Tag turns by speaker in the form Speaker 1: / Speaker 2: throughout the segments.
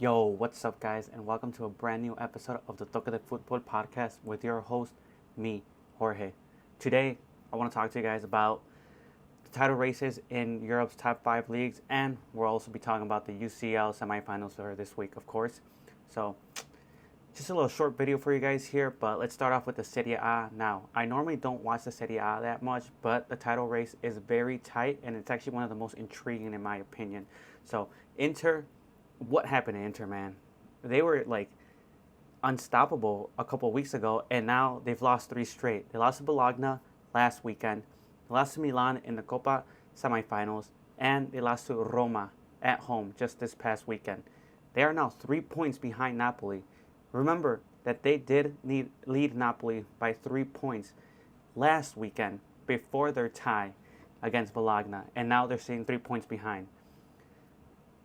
Speaker 1: Yo, what's up, guys, and welcome to a brand new episode of the Toque de Football podcast with your host, me, Jorge. Today, I want to talk to you guys about the title races in Europe's top 5 leagues, and we'll also be talking about the UCL semifinals for this week, of course. So, just a little short video for you guys here, but let's start off with the Serie A now. I normally don't watch the Serie A that much, but the title race is very tight, and it's actually one of the most intriguing in my opinion. So, what happened to Inter, man? They were like unstoppable a couple of weeks ago, and now they've lost 3 straight. They lost to Bologna last weekend, they lost to Milan in the Coppa semifinals, and they lost to Roma at home just this past weekend. They are now 3 points behind Napoli. Remember that they did lead Napoli by 3 points last weekend before their tie against Bologna, and now they're sitting 3 points behind.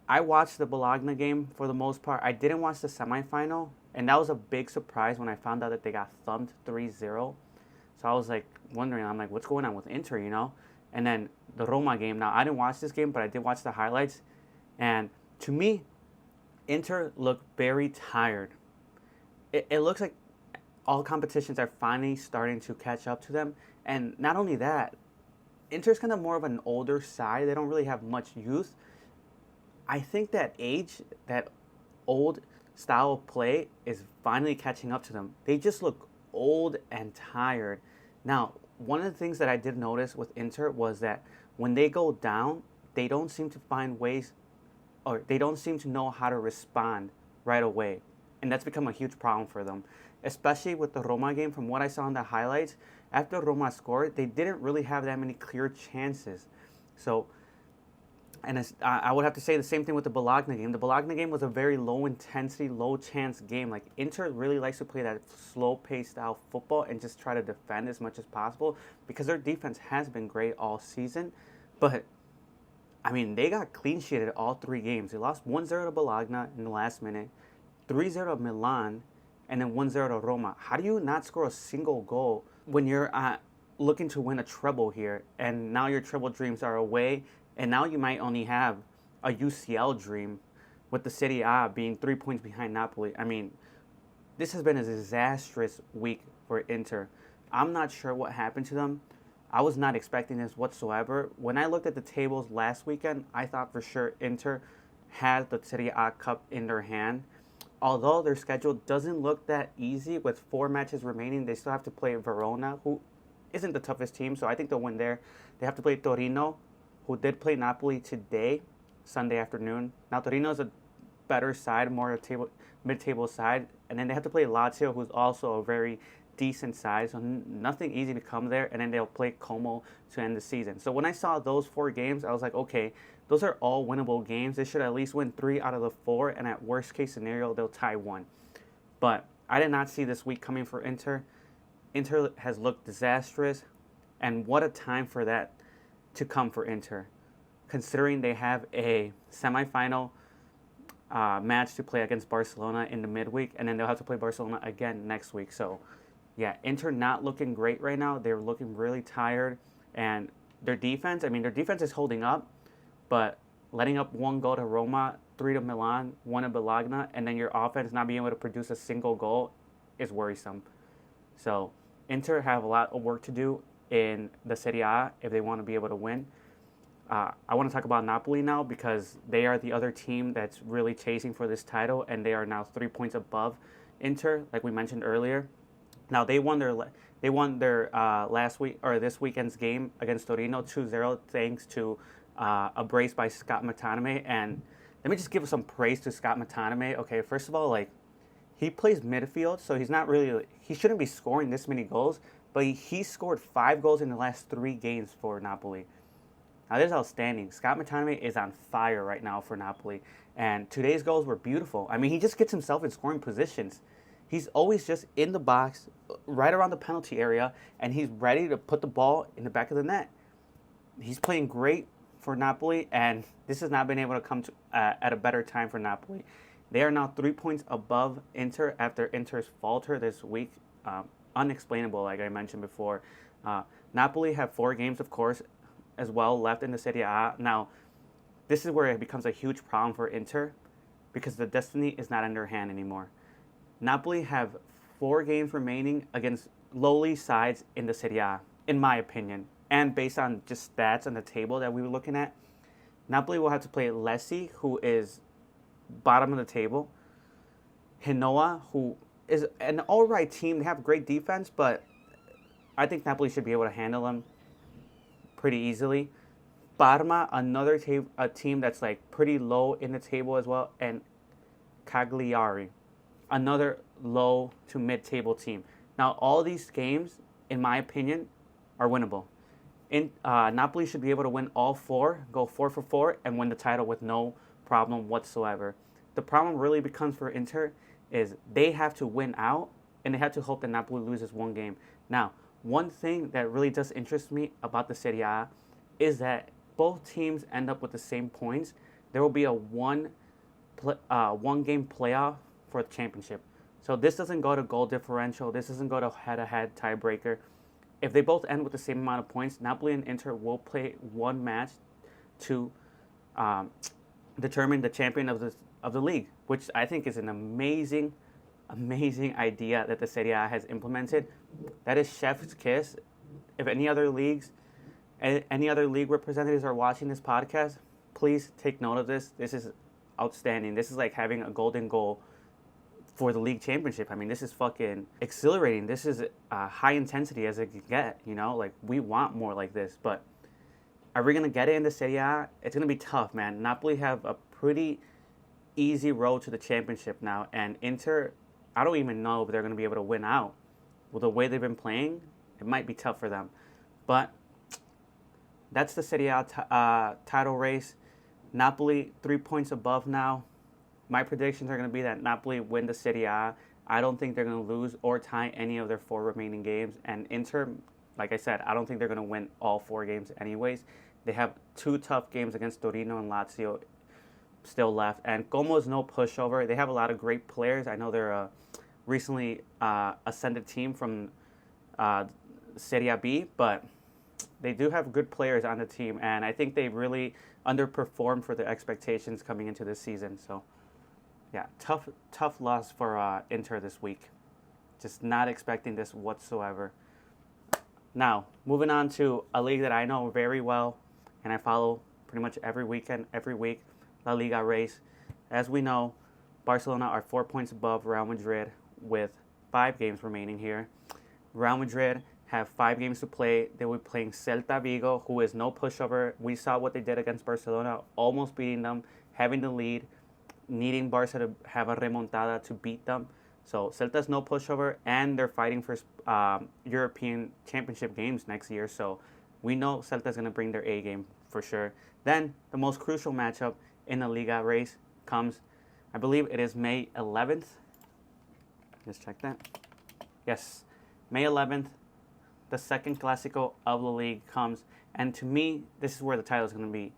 Speaker 1: I watched the Bologna game for the most part. I didn't watch the semifinal, and that was a big surprise when I found out that they got thumped 3-0. So I was like wondering, what's going on with Inter, you know? And then the Roma game. Now, I didn't watch this game, but I did watch the highlights. And to me, Inter looked very tired. It looks like all competitions are finally starting to catch up to them. And not only that, Inter's kind of more of an older side. They don't really have much youth. I think that that old style of play is finally catching up to them. They just look old and tired. Now, one of the things that I did notice with Inter was that when they go down, they don't seem to find ways, or they don't seem to know how to respond right away. And that's become a huge problem for them, especially with the Roma game. From what I saw in the highlights, after Roma scored, they didn't really have that many clear chances. And I would have to say the same thing with the Bologna game. The Bologna game was a very low-intensity, low-chance game. Like, Inter really likes to play that slow-paced style football and just try to defend as much as possible because their defense has been great all season. But, they got clean-sheeted all 3 games. They lost 1-0 to Bologna in the last minute, 3-0 to Milan, and then 1-0 to Roma. How do you not score a single goal when you're looking to win a treble here, and now your treble dreams are away? And now you might only have a UCL dream with the Serie A being 3 points behind Napoli. This has been a disastrous week for Inter. I'm not sure what happened to them. I was not expecting this whatsoever. When I looked at the tables last weekend, I thought for sure Inter had the Serie A Cup in their hand. Although their schedule doesn't look that easy with 4 matches remaining, they still have to play Verona, who isn't the toughest team, so I think they'll win there. They have to play Torino, who did play Napoli today, Sunday afternoon. Now, Torino is a better side, more a mid-table side. And then they have to play Lazio, who's also a very decent side. So nothing easy to come there. And then they'll play Como to end the season. So when I saw those 4 games, I was like, okay, those are all winnable games. They should at least win 3 out of the 4. And at worst case scenario, they'll tie 1. But I did not see this week coming for Inter. Inter has looked disastrous. And what a time for that to come for Inter, considering they have a semifinal match to play against Barcelona in the midweek, and then they'll have to play Barcelona again next week. So, yeah, Inter not looking great right now. They're looking really tired, and their defense is holding up, but letting up 1 goal to Roma, 3 to Milan, 1 to Bologna, and then your offense not being able to produce a single goal is worrisome. So, Inter have a lot of work to do in the Serie A if they want to be able to win. I want to talk about Napoli now because they are the other team that's really chasing for this title, and they are now 3 points above Inter, like we mentioned earlier. Now they won their last week or this weekend's game against Torino 2-0 thanks to a brace by Scott McTominay. And let me just give some praise to Scott McTominay. Okay, first of all, he plays midfield, so he shouldn't be scoring this many goals. But he scored 5 goals in the last 3 games for Napoli. Now, this is outstanding. Scott McTominay is on fire right now for Napoli. And today's goals were beautiful. He just gets himself in scoring positions. He's always just in the box, right around the penalty area, and he's ready to put the ball in the back of the net. He's playing great for Napoli, and this has not been able to come at a better time for Napoli. They are now 3 points above Inter after Inter's falter this week. Unexplainable, like I mentioned before. Napoli have 4 games, of course, as well left in the Serie A. Now, this is where it becomes a huge problem for Inter because the destiny is not in their hand anymore. Napoli have 4 games remaining against lowly sides in the Serie A, in my opinion. And based on just stats on the table that we were looking at, Napoli will have to play Lecce, who is bottom of the table, Genoa, who is an all-right team. They have great defense, but I think Napoli should be able to handle them pretty easily. Parma, another a team that's like pretty low in the table as well, and Cagliari, another low to mid-table team. Now, all these games, in my opinion, are winnable. Napoli should be able to win all 4, go 4 for 4, and win the title with no problem whatsoever. The problem really becomes for Inter is they have to win out, and they have to hope that Napoli loses 1 game. Now, one thing that really does interest me about the Serie A is that both teams end up with the same points. There will be a one game playoff for the championship. So this doesn't go to goal differential. This doesn't go to head-to-head tiebreaker. If they both end with the same amount of points, Napoli and Inter will play one match to determine the champion of the league, which I think is an amazing idea that the Serie A has implemented. That is chef's kiss. If any other league representatives are watching this podcast, please take note of this. This is outstanding. This is like having a golden goal for the league championship. I mean, this is fucking exhilarating. This is high intensity as it can get, you know? Like, we want more like this, but are we going to get it in the Serie A? It's going to be tough, man. Napoli have a pretty easy road to the championship now, and Inter, I don't even know if they're going to be able to win out. With the way they've been playing, it might be tough for them. But that's the Serie A title race. Napoli 3 points above now. My predictions are going to be that Napoli win the Serie A. I don't think they're going to lose or tie any of their 4 remaining games. And Inter, like I said, I don't think they're going to win all 4 games anyways. They have 2 tough games against Torino and Lazio still left. And Como's no pushover. They have a lot of great players. I know they're a recently ascended team from Serie B, but they do have good players on the team. And I think they really underperformed for the expectations coming into this season. So, yeah, tough loss for Inter this week. Just not expecting this whatsoever. Now, moving on to a league that I know very well, and I follow pretty much every weekend, every week, La Liga race. As we know, Barcelona are 4 points above Real Madrid with 5 games remaining here. Real Madrid have 5 games to play. They will be playing Celta Vigo, who is no pushover. We saw what they did against Barcelona, almost beating them, having the lead, needing Barca to have a remontada to beat them. So Celta's no pushover, and they're fighting for European Championship games next year. So we know Celta's going to bring their A game for sure. Then the most crucial matchup in the Liga race comes, I believe it is May 11th. Just check that. Yes, May 11th. The second Clásico of the league comes. And to me, this is where the title is going to be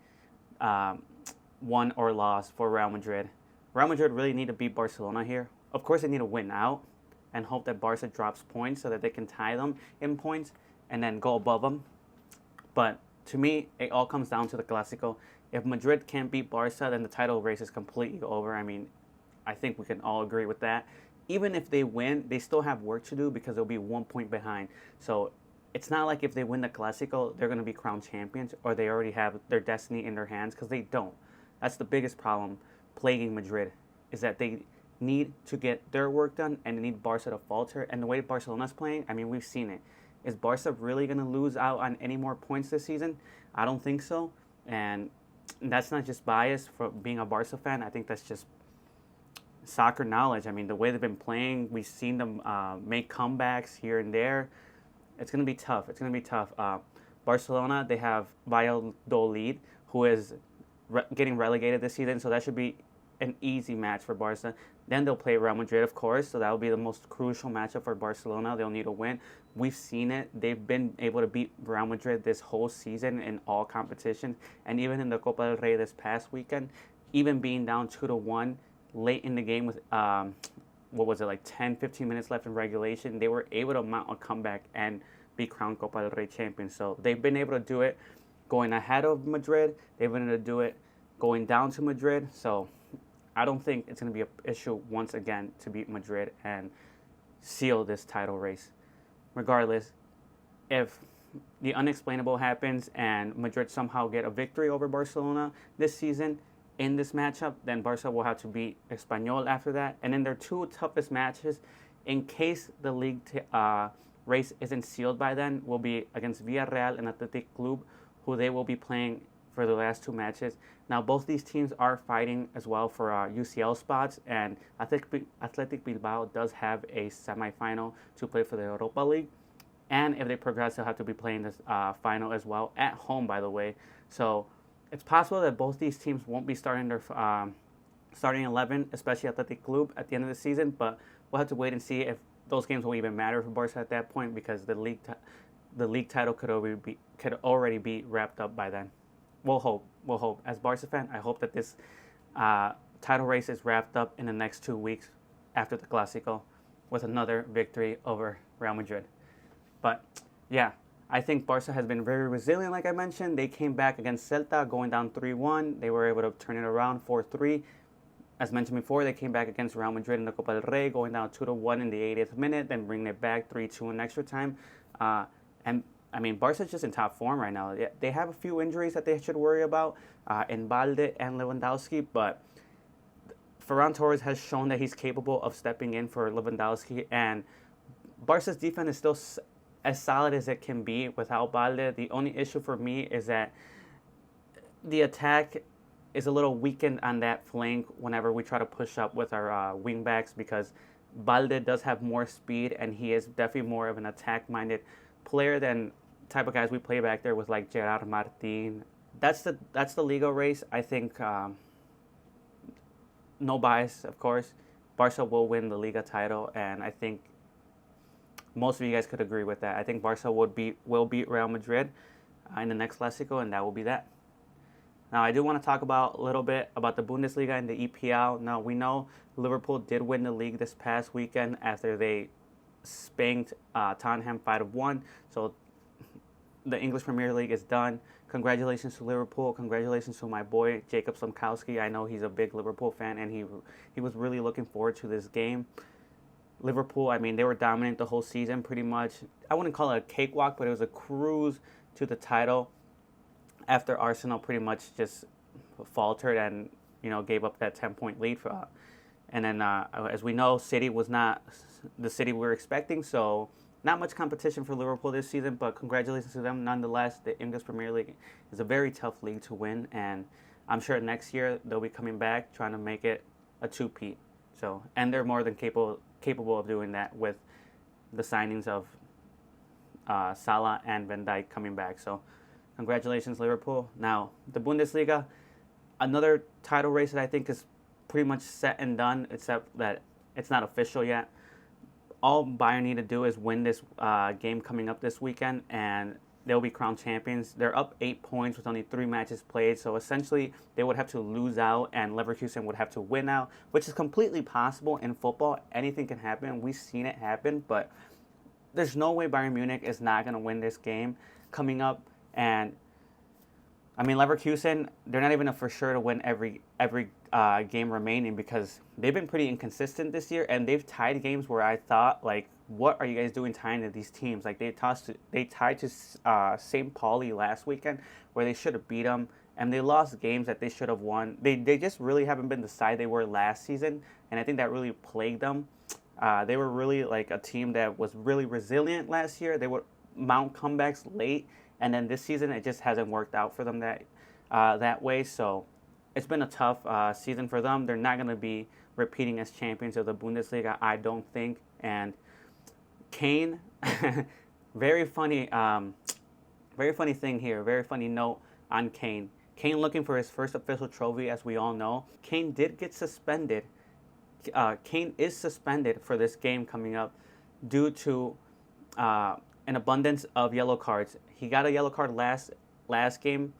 Speaker 1: won or lost for Real Madrid. Real Madrid really need to beat Barcelona here. Of course, they need to win out and hope that Barca drops points so that they can tie them in points and then go above them. But to me, it all comes down to the Clásico. If Madrid can't beat Barca, then the title race is completely over. I mean, I think we can all agree with that. Even if they win, they still have work to do because they'll be 1 point behind. So it's not like if they win the Clásico, they're going to be crowned champions or they already have their destiny in their hands, because they don't. That's the biggest problem plaguing Madrid, is that they need to get their work done and they need Barca to falter. And the way Barcelona's playing, I mean, we've seen it. Is Barca really going to lose out on any more points this season? I don't think so. And that's not just bias for being a Barca fan. I think that's just soccer knowledge. I mean, the way they've been playing, we've seen them make comebacks here and there. It's going to be tough. It's going to be tough. Barcelona, they have Valladolid, who is getting relegated this season, so that should be an easy match for Barca. Then they'll play Real Madrid, of course, so that will be the most crucial matchup for Barcelona. They'll need a win. We've seen it. They've been able to beat Real Madrid this whole season in all competitions, and even in the Copa del Rey this past weekend, even being down 2-1 late in the game with, 10, 15 minutes left in regulation, they were able to mount a comeback and be crowned Copa del Rey champions. So they've been able to do it going ahead of Madrid. They've been able to do it going down to Madrid. So I don't think it's going to be an issue once again to beat Madrid and seal this title race. Regardless, if the unexplainable happens and Madrid somehow get a victory over Barcelona this season in this matchup, then Barca will have to beat Espanyol after that. And then their two toughest matches, in case the league race isn't sealed by then, will be against Villarreal and Athletic Club, who they will be playing for the last two matches. Now, both these teams are fighting as well for UCL spots, and Athletic Bilbao does have a semifinal to play for the Europa League. And if they progress, they'll have to be playing this final as well, at home, by the way. So it's possible that both these teams won't be starting their starting 11, especially Athletic Club, at the end of the season. But we'll have to wait and see if those games will even matter for Barca at that point, because the league title could already be wrapped up by then. We'll hope. As Barca fan, I hope that this title race is wrapped up in the next 2 weeks after the Clásico with another victory over Real Madrid. But yeah, I think Barca has been very resilient, like I mentioned. They came back against Celta, going down 3-1. They were able to turn it around 4-3. As mentioned before, they came back against Real Madrid in the Copa del Rey, going down 2-1 in the 80th minute, then bringing it back 3-2 in extra time. And I mean, Barca's just in top form right now. They have a few injuries that they should worry about in Balde and Lewandowski, but Ferran Torres has shown that he's capable of stepping in for Lewandowski, and Barca's defense is still as solid as it can be without Balde. The only issue for me is that the attack is a little weakened on that flank whenever we try to push up with our wing backs, because Balde does have more speed, and he is definitely more of an attack-minded player than type of guys we play back there with, like Gerard Martin. That's the Liga race. I think, no bias, of course, Barca will win the Liga title, and I think most of you guys could agree with that. I think Barca will beat Real Madrid in the next Clásico, and that will be that. Now, I do want to talk a little bit about the Bundesliga and the EPL. Now, we know Liverpool did win the league this past weekend after they spanked Tottenham 5-1. So the English Premier League is done. Congratulations to Liverpool. Congratulations to my boy Jacob Slamkowski. I know he's a big Liverpool fan, and he was really looking forward to this game. Liverpool, I mean, they were dominant the whole season pretty much. I wouldn't call it a cakewalk, but it was a cruise to the title after Arsenal pretty much just faltered and, gave up that 10-point lead for. And then, as we know, City was not the City we were expecting, so not much competition for Liverpool this season, but congratulations to them nonetheless. The English Premier League is a very tough league to win, and I'm sure next year they'll be coming back trying to make it a two-peat. So, and they're more than capable of doing that with the signings of Salah and Van Dijk coming back. So, congratulations, Liverpool. Now, the Bundesliga, another title race that I think is pretty much set and done, except that it's not official yet. All Bayern need to do is win this game coming up this weekend, and they'll be crowned champions. They're up 8 points with only 3 matches played, so essentially they would have to lose out, and Leverkusen would have to win out, which is completely possible in football. Anything can happen. We've seen it happen, but there's no way Bayern Munich is not going to win this game coming up. And I mean, Leverkusen, they're not even for sure to win every game remaining, because they've been pretty inconsistent this year, and they've tied games where I thought, like, what are you guys doing tying to these teams? Like, they tied to St. Pauli last weekend, where they should have beat them, and they lost games that they should have won. They just really haven't been the side they were last season, and I think that really plagued them. They were really like a team that was really resilient last year. They would mount comebacks late, and then this season it just hasn't worked out for them that way. So it's been a tough season for them. They're not going to be repeating as champions of the Bundesliga, I don't think. And Kane, very funny thing here. Very funny note on Kane. Kane looking for his first official trophy, as we all know. Kane did get suspended. Kane is suspended for this game coming up due to an abundance of yellow cards. He got a yellow card last game.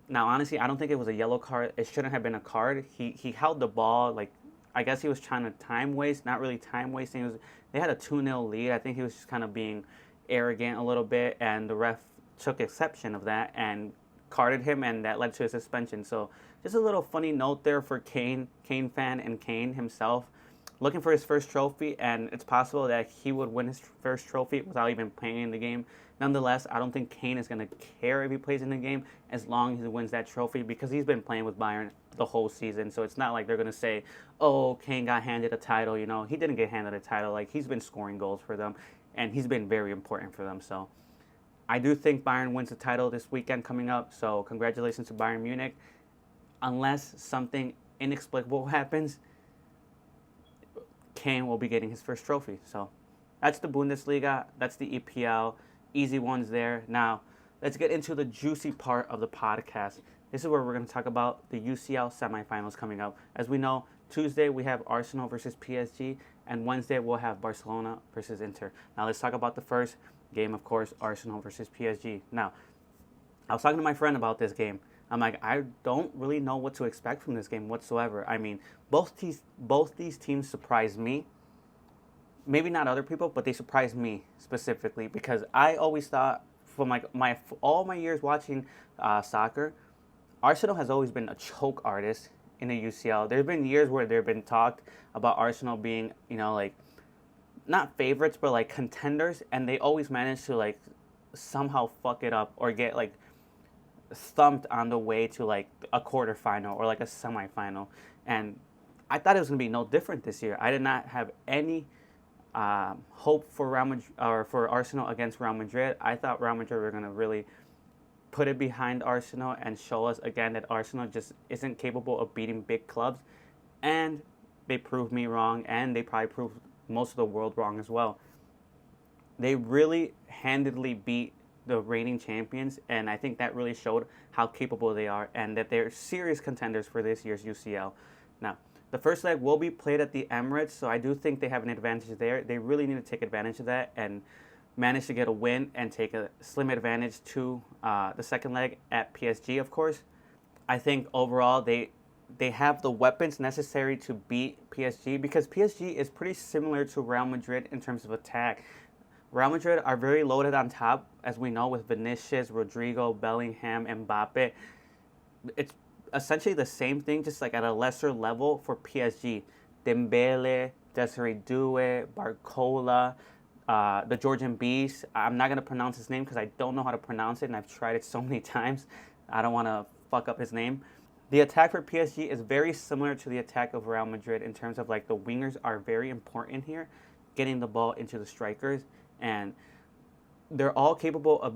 Speaker 1: Now, honestly, I don't think it was a yellow card. It shouldn't have been a card. He held the ball, like, I guess he was trying to time waste. Not really time wasting. They had a 2-0 lead. I think he was just kind of being arrogant a little bit, and the ref took exception of that and carded him, and that led to a suspension. So just a little funny note there for Kane fan, and Kane himself looking for his first trophy, and it's possible that he would win his first trophy without even playing in the game. Nonetheless, I don't think Kane is going to care if he plays in the game as long as he wins that trophy, because he's been playing with Bayern the whole season. So it's not like they're going to say, oh, Kane got handed a title. He didn't get handed a title. Like, he's been scoring goals for them, and he's been very important for them. So I do think Bayern wins the title this weekend coming up. So congratulations to Bayern Munich. Unless something inexplicable happens, Kane will be getting his first trophy. So that's the Bundesliga. That's the EPL. Easy ones there. Now, let's get into the juicy part of the podcast. This is where we're going to talk about the UCL semifinals coming up. As we know, Tuesday we have Arsenal versus PSG, and Wednesday we'll have Barcelona versus Inter. Now, let's talk about the first game, of course, Arsenal versus PSG. Now, I was talking to my friend about this game. I'm like, I don't really know what to expect from this game whatsoever. I mean, both these teams surprised me. Maybe not other people, but they surprised me specifically, because I always thought, from all my years watching soccer, Arsenal has always been a choke artist in the UCL. There's been years where there've been talk about Arsenal being, like, not favorites, but like contenders, and they always manage to like somehow fuck it up or get like thumped on the way to like a quarterfinal or like a semifinal. And I thought it was gonna be no different this year. I did not have any hope for Real Madrid, or for Arsenal against Real Madrid. I thought Real Madrid were gonna really put it behind Arsenal and show us again that Arsenal just isn't capable of beating big clubs, and they proved me wrong, and they probably proved most of the world wrong as well. They really handedly beat the reigning champions, and I think that really showed how capable they are and that they're serious contenders for this year's UCL. Now, the first leg will be played at the Emirates, so I do think they have an advantage there. They really need to take advantage of that and manage to get a win and take a slim advantage to the second leg at PSG, of course. I think overall they have the weapons necessary to beat PSG, because PSG is pretty similar to Real Madrid in terms of attack. Real Madrid are very loaded on top, as we know, with Vinicius, Rodrigo, Bellingham, Mbappe. It's essentially the same thing, just like at a lesser level for PSG. Dembele, Desiree Doué, Barcola, the Georgian Beast. I'm not going to pronounce his name because I don't know how to pronounce it, and I've tried it so many times. I don't want to fuck up his name. The attack for PSG is very similar to the attack of Real Madrid in terms of like the wingers are very important here, getting the ball into the strikers, and they're all capable of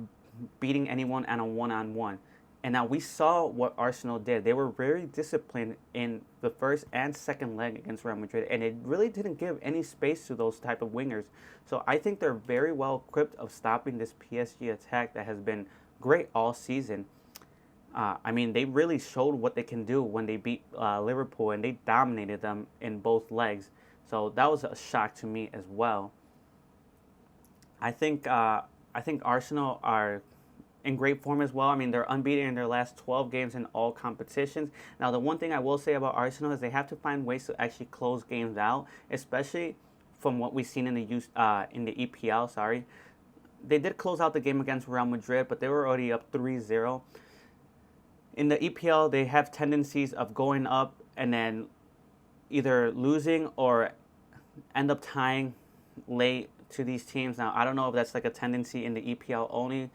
Speaker 1: beating anyone on a one-on-one. And now we saw what Arsenal did. They were very disciplined in the first and second leg against Real Madrid, and it really didn't give any space to those type of wingers. So I think they're very well equipped of stopping this PSG attack that has been great all season. I mean, they really showed what they can do when they beat Liverpool, and they dominated them in both legs. So that was a shock to me as well. I think Arsenal are in great form as well. I mean, they're unbeaten in their last 12 games in all competitions. Now, the one thing I will say about Arsenal is they have to find ways to actually close games out, especially from what we've seen in the EPL. Sorry, they did close out the game against Real Madrid, but they were already up 3-0. In the EPL, they have tendencies of going up and then either losing or end up tying late to these teams. Now, I don't know if that's like a tendency in the EPL only.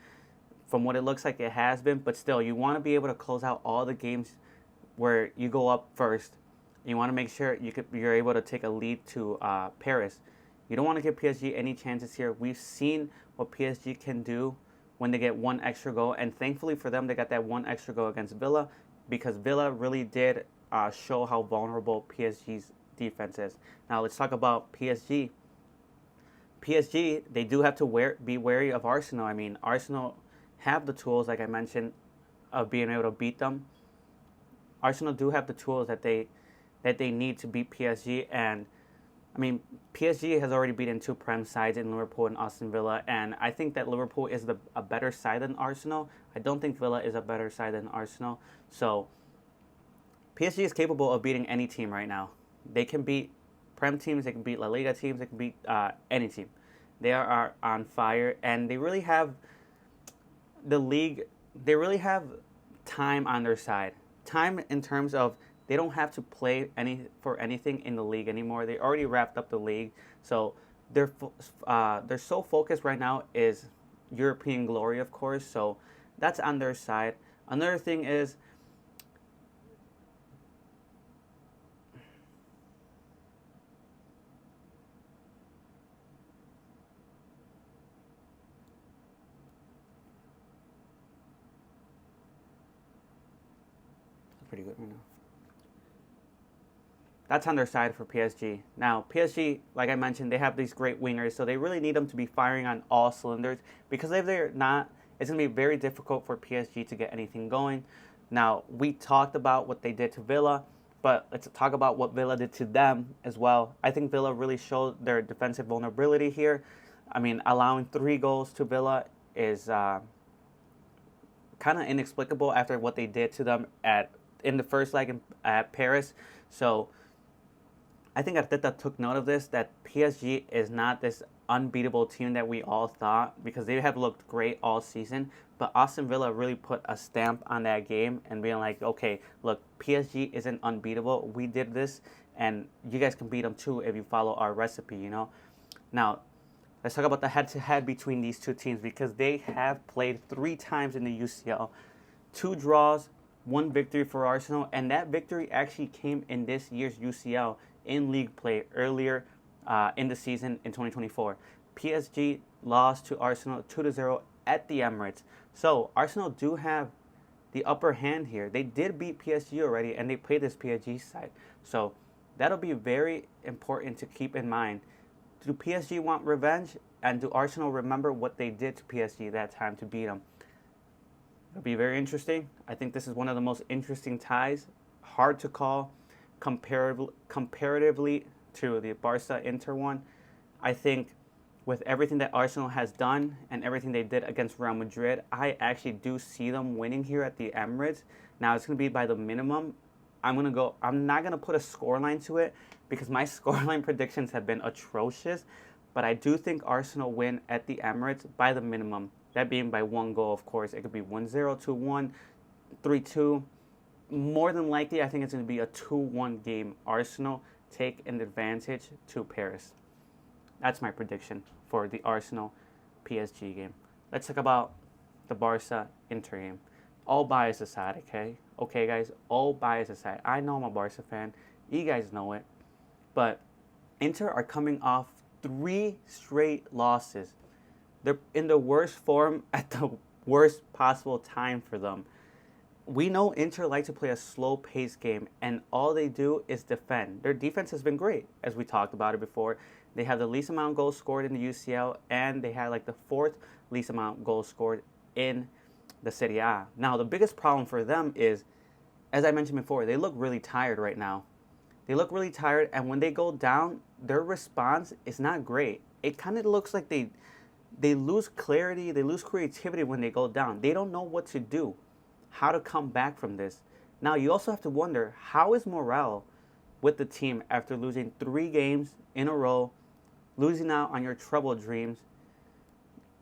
Speaker 1: From what it looks like, it has been. But still, you want to be able to close out all the games where you go up first. You want to make sure you're able to take a lead to Paris. You don't want to give PSG any chances here. We've seen what PSG can do when they get one extra goal. And thankfully for them, they got that one extra goal against Villa, because Villa really did show how vulnerable PSG's defense is. Now let's talk about PSG. PSG, they do have to be wary of Arsenal. I mean, Arsenal have the tools, like I mentioned, of being able to beat them. Arsenal do have the tools that they need to beat PSG, and I mean, PSG has already beaten two Prem sides in Liverpool and Aston Villa, and I think that Liverpool is a better side than Arsenal. I don't think Villa is a better side than Arsenal. So PSG is capable of beating any team right now. They can beat Prem teams, they can beat La Liga teams, they can beat any team. They are on fire, and they really have the league. They really have time on their side. Time in terms of they don't have to play for anything in the league anymore. They already wrapped up the league, so they're so focused right now is European glory, of course. So that's on their side. Another thing is pretty good right now. That's on their side for PSG. Now, PSG, like I mentioned, they have these great wingers, so they really need them to be firing on all cylinders because if they're not, it's going to be very difficult for PSG to get anything going. Now, we talked about what they did to Villa, but let's talk about what Villa did to them as well. I think Villa really showed their defensive vulnerability here. I mean, allowing 3 goals to Villa is kind of inexplicable after what they did to them in the first leg at Paris. So I think Arteta took note of this, that PSG is not this unbeatable team that we all thought, because they have looked great all season. But Aston Villa really put a stamp on that game and being like, okay, look, PSG isn't unbeatable. We did this, and you guys can beat them too if you follow our recipe, you know? Now, let's talk about the head-to-head between these two teams, because they have played 3 times in the UCL. 2 draws, 1 victory for Arsenal, and that victory actually came in this year's UCL in league play earlier in the season in 2024. PSG lost to Arsenal 2-0 at the Emirates. So Arsenal do have the upper hand here. They did beat PSG already, and they played this PSG side. So that'll be very important to keep in mind. Do PSG want revenge, and do Arsenal remember what they did to PSG that time to beat them? It'll be very interesting. I think this is one of the most interesting ties. Hard to call comparatively to the Barca-Inter one. I think with everything that Arsenal has done and everything they did against Real Madrid, I actually do see them winning here at the Emirates. Now, it's going to be by the minimum. I'm not going to put a scoreline to it because my scoreline predictions have been atrocious. But I do think Arsenal win at the Emirates by the minimum. That being by 1 goal, of course. It could be 1-0, 2-1, 3-2. More than likely, I think it's going to be a 2-1 game. Arsenal take an advantage to Paris. That's my prediction for the Arsenal PSG game. Let's talk about the Barca Inter game. All bias aside, okay? Okay, guys, all bias aside. I know I'm a Barca fan. You guys know it. But Inter are coming off 3 straight losses. They're in the worst form at the worst possible time for them. We know Inter like to play a slow-paced game, and all they do is defend. Their defense has been great, as we talked about it before. They have the least amount of goals scored in the UCL, and they had like the 4th least amount of goals scored in the Serie A. Now, the biggest problem for them is, as I mentioned before, they look really tired right now. They look really tired, and when they go down, their response is not great. It kind of looks like they lose clarity, they lose creativity when they go down. They don't know what to do, how to come back from this. Now, you also have to wonder, how is morale with the team after losing 3 games in a row, losing out on your treble dreams,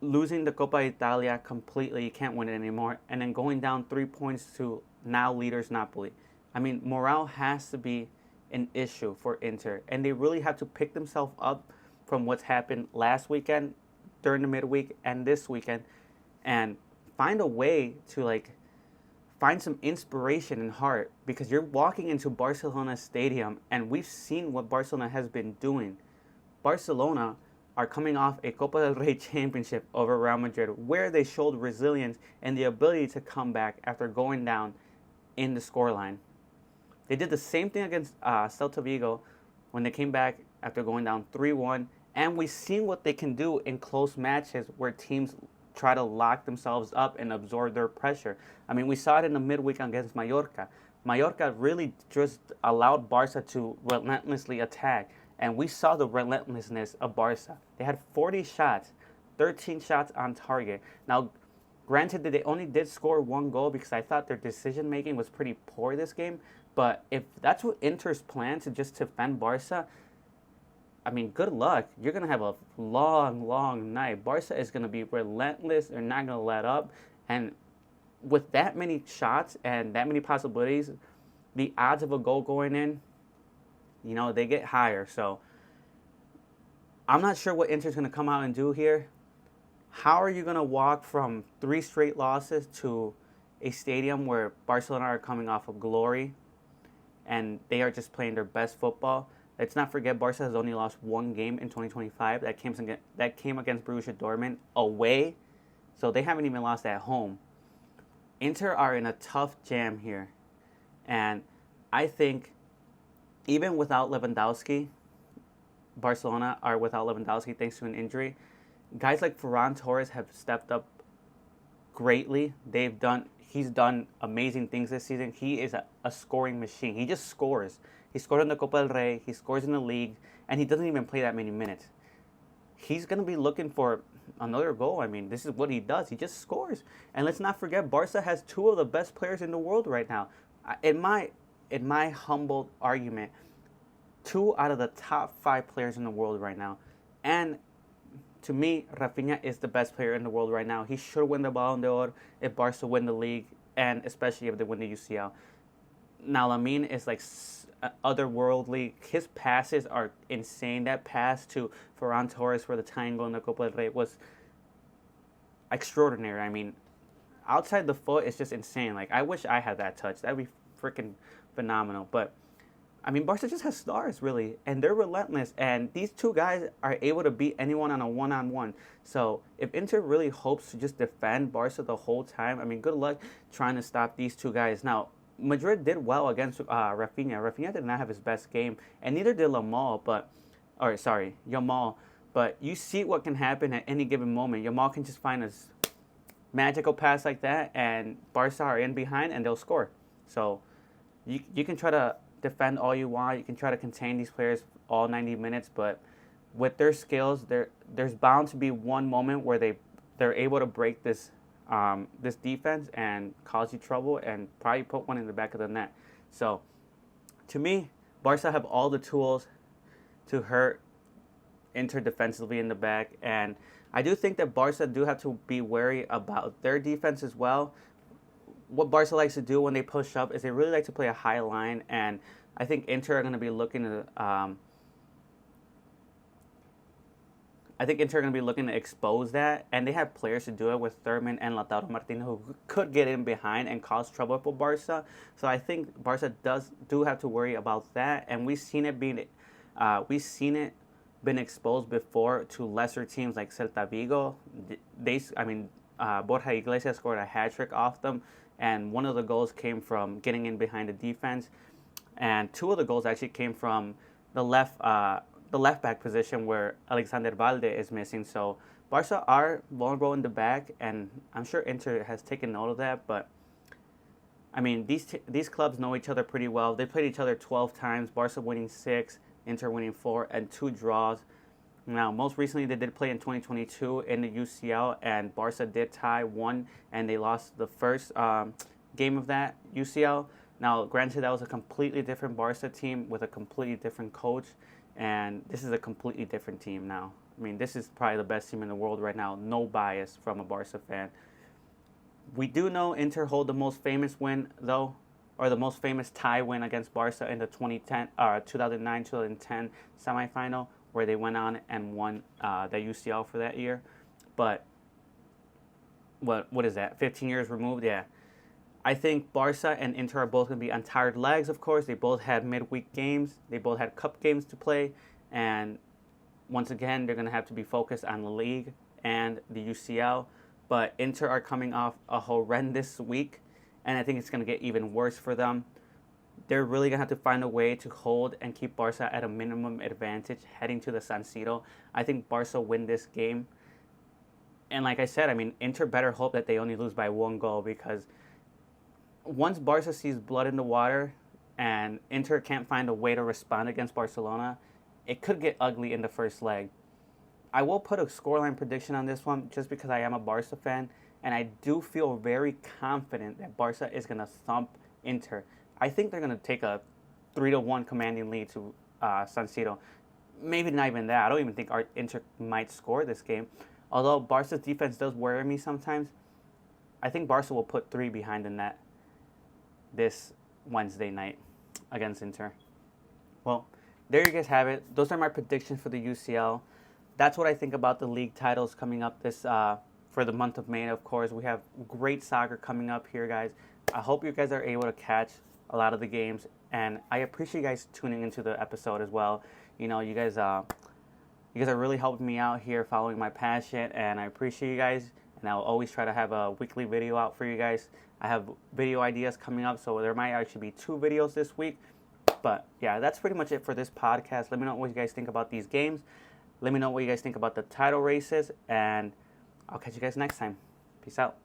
Speaker 1: losing the Coppa Italia completely, you can't win it anymore, and then going down 3 points to now leaders Napoli. I mean, morale has to be an issue for Inter, and they really have to pick themselves up from what's happened last weekend during the midweek and this weekend, and find a way to find some inspiration and heart, because you're walking into Barcelona Stadium, and we've seen what Barcelona has been doing. Barcelona are coming off a Copa del Rey championship over Real Madrid, where they showed resilience and the ability to come back after going down in the scoreline. They did the same thing against Celta Vigo when they came back after going down 3-1, and we've seen what they can do in close matches where teams try to lock themselves up and absorb their pressure. I mean, we saw it in the midweek against Mallorca. Mallorca really just allowed Barca to relentlessly attack, and we saw the relentlessness of Barca. They had 40 shots, 13 shots on target. Now, granted that they only did score 1 goal because I thought their decision-making was pretty poor this game, but if that's what Inter's plan, to just defend Barca, I mean, good luck. You're going to have a long, long night. Barca is going to be relentless. They're not going to let up. And with that many shots and that many possibilities, the odds of a goal going in, they get higher. So I'm not sure what Inter's going to come out and do here. How are you going to walk from 3 straight losses to a stadium where Barcelona are coming off of glory and they are just playing their best football? Let's not forget Barca has only lost 1 game in 2025. That came against Borussia Dortmund away, so they haven't even lost at home. Inter are in a tough jam here, and I think even without Lewandowski, Barcelona are without Lewandowski thanks to an injury. Guys like Ferran Torres have stepped up greatly. He's done amazing things this season. He is a scoring machine. He just scores. He scored in the Copa del Rey. He scores in the league, and he doesn't even play that many minutes. He's going to be looking for another goal. I mean, this is what he does. He just scores. And let's not forget, Barca has 2 of the best players in the world right now. In my humble argument, 2 out of the top 5 players in the world right now. And to me, Rafinha is the best player in the world right now. He should win the Ballon d'Or if Barca win the league, and especially if they win the UCL. Now, Lamine is like otherworldly. His passes are insane. That pass to Ferran Torres for the tying goal in the Copa del Rey was extraordinary. I mean, outside the foot, it's just insane. Like, I wish I had that touch. That'd be freaking phenomenal. But I mean, Barca just has stars, really, and they're relentless. And these 2 guys are able to beat anyone on a one-on-one. So if Inter really hopes to just defend Barca the whole time, I mean, good luck trying to stop these 2 guys. Now, Madrid did well against Rafinha. Rafinha did not have his best game, and neither did Yamal. But you see what can happen at any given moment. Yamal can just find a magical pass like that, and Barca are in behind, and they'll score. So you can try to defend all you want. You can try to contain these players all 90 minutes, but with their skills, there's bound to be one moment where they're able to break this defense and cause you trouble and probably put one in the back of the net. So, to me, Barca have all the tools to hurt Inter defensively in the back, and I do think that Barca do have to be wary about their defense as well. What Barca likes to do when they push up is they really like to play a high line, and I think Inter are going to be looking to expose that, and they have players to do it with Thurman and Lautaro Martinez who could get in behind and cause trouble for Barca. So I think Barca do have to worry about that, and we've seen it been exposed before to lesser teams like Celta Vigo. Borja Iglesias scored a hat trick off them, and one of the goals came from getting in behind the defense, and 2 of the goals actually came from the left back position where Alexander Valde is missing. So Barca are vulnerable in the back, and I'm sure Inter has taken note of that. But I mean, these clubs know each other pretty well. They played each other 12 times. Barca winning 6, Inter winning 4, and 2 draws. Now, most recently, they did play in 2022 in the UCL, and Barca did tie 1, and they lost the first game of that UCL. Now, granted, that was a completely different Barca team with a completely different coach, and this is a completely different team now. I mean, this is probably the best team in the world right now. No bias from a Barca fan. We do know Inter hold the most famous win, though, or the most famous tie win against Barca in the 2009-2010 semifinal, where they went on and won the UCL for that year. But what is that, 15 years removed? Yeah. I think Barca and Inter are both going to be on tired legs, of course. They both had midweek games. They both had cup games to play. And once again, they're going to have to be focused on the league and the UCL. But Inter are coming off a horrendous week, and I think it's going to get even worse for them. They're really going to have to find a way to hold and keep Barca at a minimum advantage heading to the San Siro. I think Barca win this game. And like I said, I mean, Inter better hope that they only lose by 1 goal, because once Barca sees blood in the water and Inter can't find a way to respond against Barcelona, it could get ugly in the first leg. I will put a scoreline prediction on this one just because I am a Barca fan, and I do feel very confident that Barca is going to thump Inter. I think they're going to take a 3-1 commanding lead to San Siro. Maybe not even that. I don't even think Inter might score this game. Although Barca's defense does worry me sometimes, I think Barca will put 3 behind the net this Wednesday night against Inter. Well, there you guys have it. Those are my predictions for the UCL. That's what I think about the league titles coming up this for the month of May. Of course, we have great soccer coming up here, guys. I hope you guys are able to catch a lot of the games, and I appreciate you guys tuning into the episode as well. You know, you guys are really helping me out here, following my passion, and I appreciate you guys. And I'll always try to have a weekly video out for you guys. I have video ideas coming up, so there might actually be 2 videos this week. But yeah, that's pretty much it for this podcast. Let me know what you guys think about these games. Let me know what you guys think about the title races, and I'll catch you guys next time. Peace out.